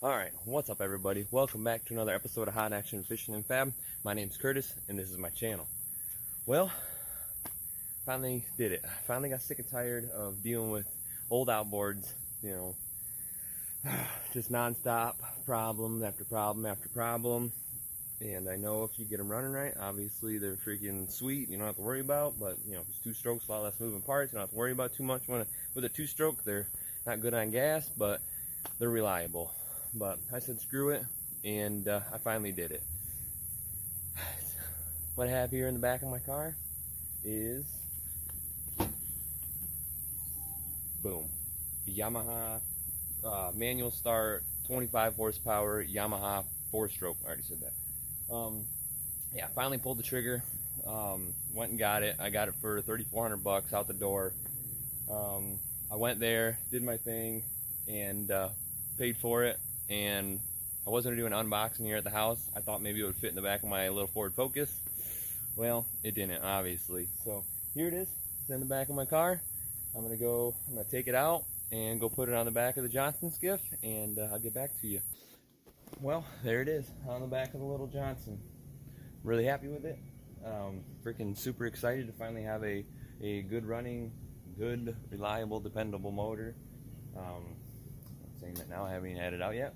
Alright, what's up everybody? Welcome back to another episode of Hot Action Fishing and Fab. My name's Curtis and this is my channel. Well, finally did it. Finally got sick and tired of dealing with old outboards, just non-stop problem after problem after problem. And I know if you get them running right, obviously they're freaking sweet, you don't have to worry about, but if it's two strokes, a lot less moving parts, you don't have to worry about too much. With a two stroke, they're not good on gas, but they're reliable. But I said screw it, and I finally did it. What I have here in the back of my car is, boom, Yamaha manual start, 25 horsepower Yamaha 4-stroke. I already said that. Yeah, finally pulled the trigger. Went and got it. I got it for $3,400 out the door. I went there, did my thing, and paid for it. And I was going to do an unboxing here at the house. I thought maybe it would fit in the back of my little Ford Focus. Well, it didn't, obviously. So here it is. It's in the back of my car. I'm going to take it out and go put it on the back of the Johnsen Skiff, and I'll get back to you. Well, there it is on the back of the little Johnsen. Really happy with it. Freaking super excited to finally have a good running, good, reliable, dependable motor. Saying that now, I haven't even had it out yet,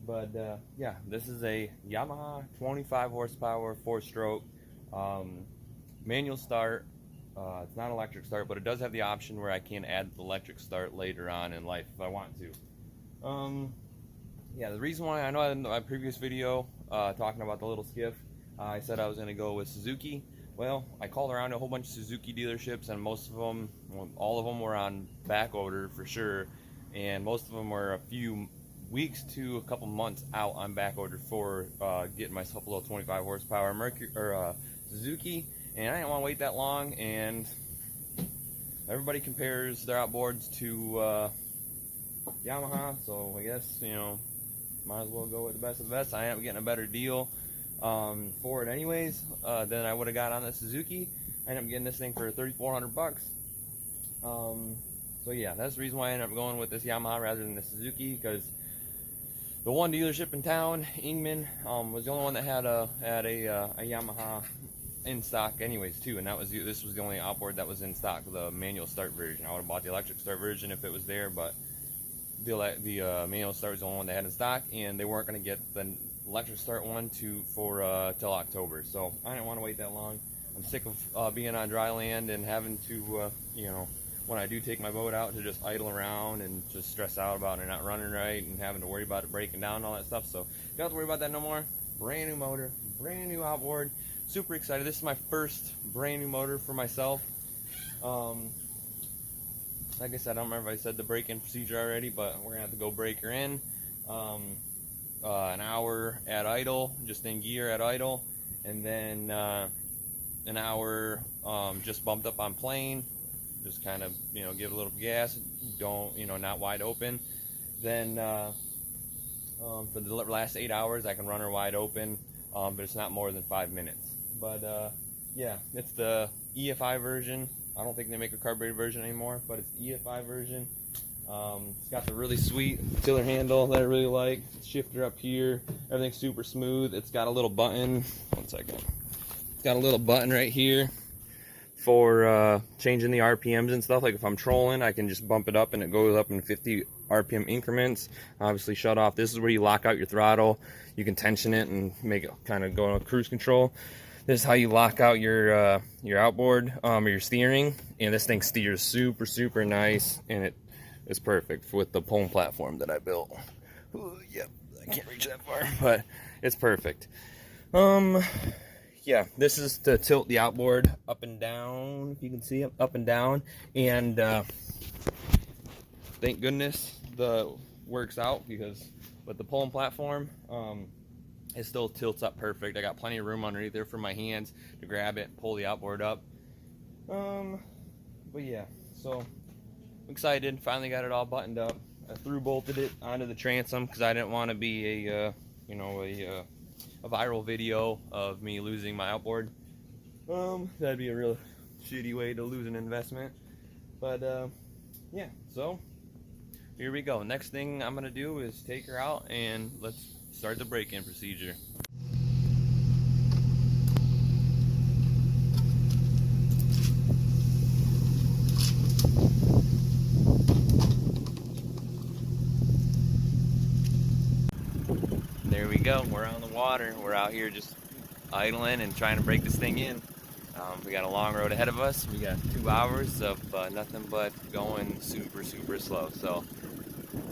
but yeah, this is a Yamaha 25 horsepower 4-stroke manual start. It's not electric start, but it does have the option where I can add the electric start later on in life if I want to. Yeah, the reason why, I know in my previous video talking about the little skiff, I said I was going to go with Suzuki. Well, I called around a whole bunch of Suzuki dealerships, and most of them, well, all of them were on back order for sure. And most of them were a few weeks to a couple months out on back order for getting myself a little 25 horsepower Suzuki, and I didn't want to wait that long. And everybody compares their outboards to Yamaha, so I guess might as well go with the best of the best. I ended up getting a better deal for it anyways than I would have got on the Suzuki. I ended up getting this thing for $3,400. So yeah, that's the reason why I ended up going with this Yamaha rather than the Suzuki, because the one dealership in town, Ingman, was the only one that had a Yamaha in stock anyways too, and this was the only outboard that was in stock, the manual start version. I would have bought the electric start version if it was there, but the manual start was the only one they had in stock, and they weren't going to get the electric start one till October, so I didn't want to wait that long. I'm sick of being on dry land and having to when I do take my boat out, to just idle around and just stress out about it not running right and having to worry about it breaking down and all that stuff. So you don't have to worry about that no more. Brand new motor, brand new outboard. Super excited. This is my first brand new motor for myself. Like I said, I don't remember if I said the break-in procedure already, but we're gonna have to go break her in. An hour at idle, just in gear at idle, and then an hour just bumped up on plane. Just kind of, give a little gas, don't, not wide open. Then for the last 8 hours, I can run her wide open, but it's not more than 5 minutes. But yeah, it's the EFI version. I don't think they make a carbureted version anymore, but it's the EFI version. It's got the really sweet tiller handle that I really like. Shifter up here, everything's super smooth. It's got a little button. One second. It's got a little button right here for changing the RPMs and stuff. Like if I'm trolling, I can just bump it up and it goes up in 50 RPM increments. Obviously shut off. This is where you lock out your throttle. You can tension it and make it kind of go on cruise control. This is how you lock out your outboard or your steering, and this thing steers super nice, and it is perfect with the pole platform that I built. Ooh, yep, I can't reach that far, but it's perfect. Yeah, this is to tilt the outboard up and down, if you can see it, up and down, and thank goodness the works out, because with the pulling platform, it still tilts up perfect. I got plenty of room underneath there for my hands to grab it, pull the outboard up. But yeah, so I'm excited. Finally got it all buttoned up. I bolted it onto the transom because I didn't want to be a viral video of me losing my outboard. That'd be a real shitty way to lose an investment. But yeah, so here we go. Next thing I'm gonna do is take her out and let's start the break-in procedure. There we go, we're on the water. We're out here just idling and trying to break this thing in. We got a long road ahead of us. We got 2 hours of nothing but going super slow. So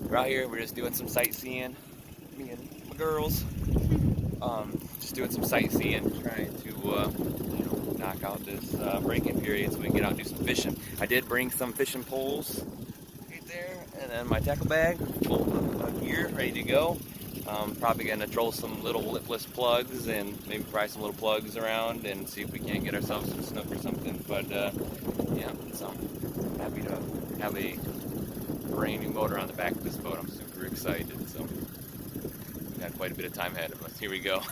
we're out here, we're just doing some sightseeing, me and my girls. Just doing some sightseeing, trying to you know, knock out this break-in period so we can get out and do some fishing. I did bring some fishing poles right there, and then my tackle bag full of gear ready to go. Probably gonna troll some little lipless plugs and maybe fry some little plugs around and see if we can't get ourselves some snook or something. But yeah, so I'm happy to have a brand new motor on the back of this boat. I'm super excited. So we got quite a bit of time ahead of us. Here we go.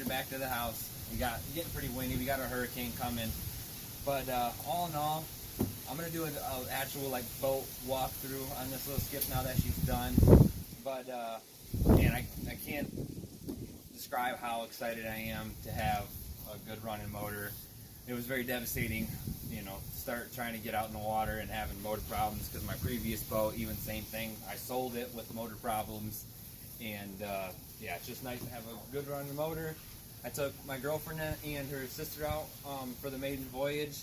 Back to the house. We got getting pretty windy. We got a hurricane coming, but all in all, I'm gonna do an actual like boat walkthrough on this little skiff now that she's done. But man, I can't describe how excited I am to have a good running motor. It was very devastating, you know, start trying to get out in the water and having motor problems because my previous boat, even same thing. I sold it with motor problems, and yeah, it's just nice to have a good running motor. I took my girlfriend and her sister out for the Maiden Voyage.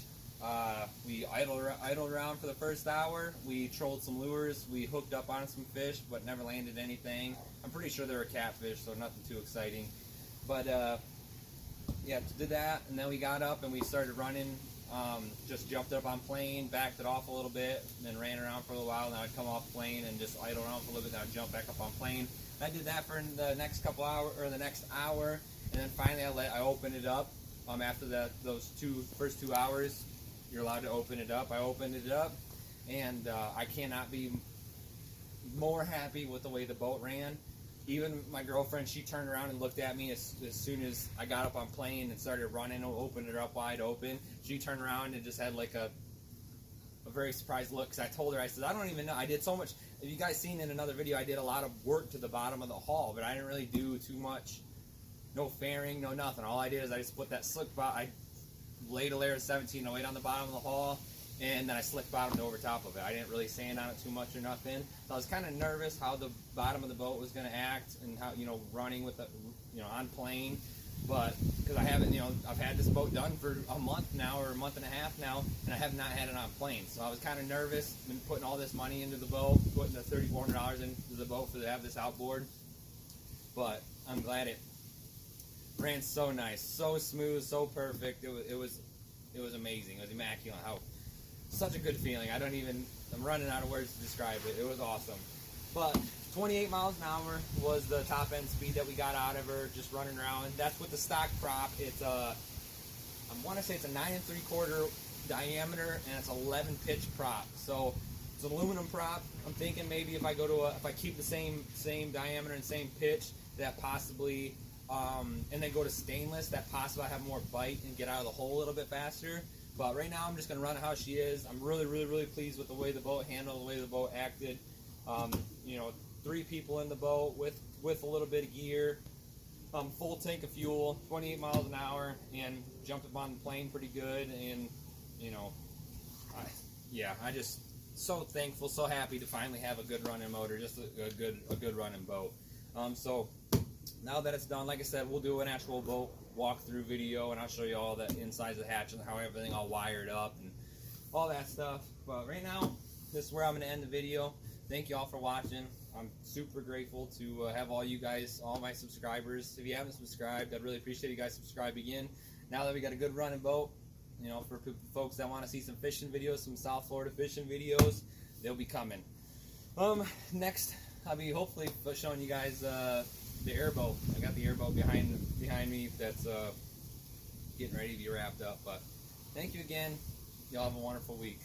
We idled around for the first hour. We trolled some lures. We hooked up on some fish, but never landed anything. I'm pretty sure they were catfish, so nothing too exciting. But yeah, did that, and then we got up and we started running. Just jumped up on plane, backed it off a little bit, then ran around for a little while. Then I'd come off plane and just idle around for a little bit. Then I'd jump back up on plane. I did that for the next couple hours, or the next hour. And then finally I opened it up. After those first 2 hours, you're allowed to open it up. I opened it up, and I cannot be more happy with the way the boat ran. Even my girlfriend, she turned around and looked at me as soon as I got up on plane and started running and opened it up wide open. She turned around and just had like a very surprised look, because I told her, I said, I don't even know. I did so much. If you guys seen in another video, I did a lot of work to the bottom of the hull, but I didn't really do too much. No fairing, no nothing. All I did is I just put that slick bottom. I laid a layer of 1708 on the bottom of the hull, and then I slick bottomed over top of it. I didn't really sand on it too much or nothing. So I was kind of nervous how the bottom of the boat was going to act, and how, you know, running with the, you know, on plane. But because I haven't, you know, I've had this boat done for a month now, or a month and a half now, and I have not had it on plane. So I was kind of nervous. Been putting all this money into the boat, putting the $3,400 into the boat to have this outboard. But I'm glad it ran so nice, so smooth, so perfect. It was amazing. It was immaculate. Such a good feeling. I'm running out of words to describe it. It was awesome. But 28 miles an hour was the top end speed that we got out of her, just running around. That's with the stock prop. It's I want to say it's a 9 3/4 diameter, and it's 11 pitch prop. So it's an aluminum prop. I'm thinking maybe if I keep the same diameter and same pitch, that possibly. And then go to stainless, that possibly I have more bite and get out of the hole a little bit faster. But right now I'm just going to run it how she is. I'm really pleased with the way the boat handled, the way the boat acted. You know, 3 people in the boat with a little bit of gear, full tank of fuel, 28 miles an hour, and jumped up on the plane pretty good. And, you know, I just so thankful, so happy to finally have a good running motor, just a good running boat. So now that it's done, like I said, we'll do an actual boat walkthrough video, and I'll show you all the insides of the hatch and how everything all wired up and all that stuff. But right now, this is where I'm going to end the video. Thank you all for watching. I'm super grateful to have all you guys, all my subscribers. If you haven't subscribed, I'd really appreciate you guys subscribe again. Now that we got a good running boat, you know, for folks that want to see some fishing videos, some South Florida fishing videos, they'll be coming. Next, I'll be hopefully showing you guys the airboat. I got the airboat behind me that's getting ready to be wrapped up. But thank you again. Y'all have a wonderful week.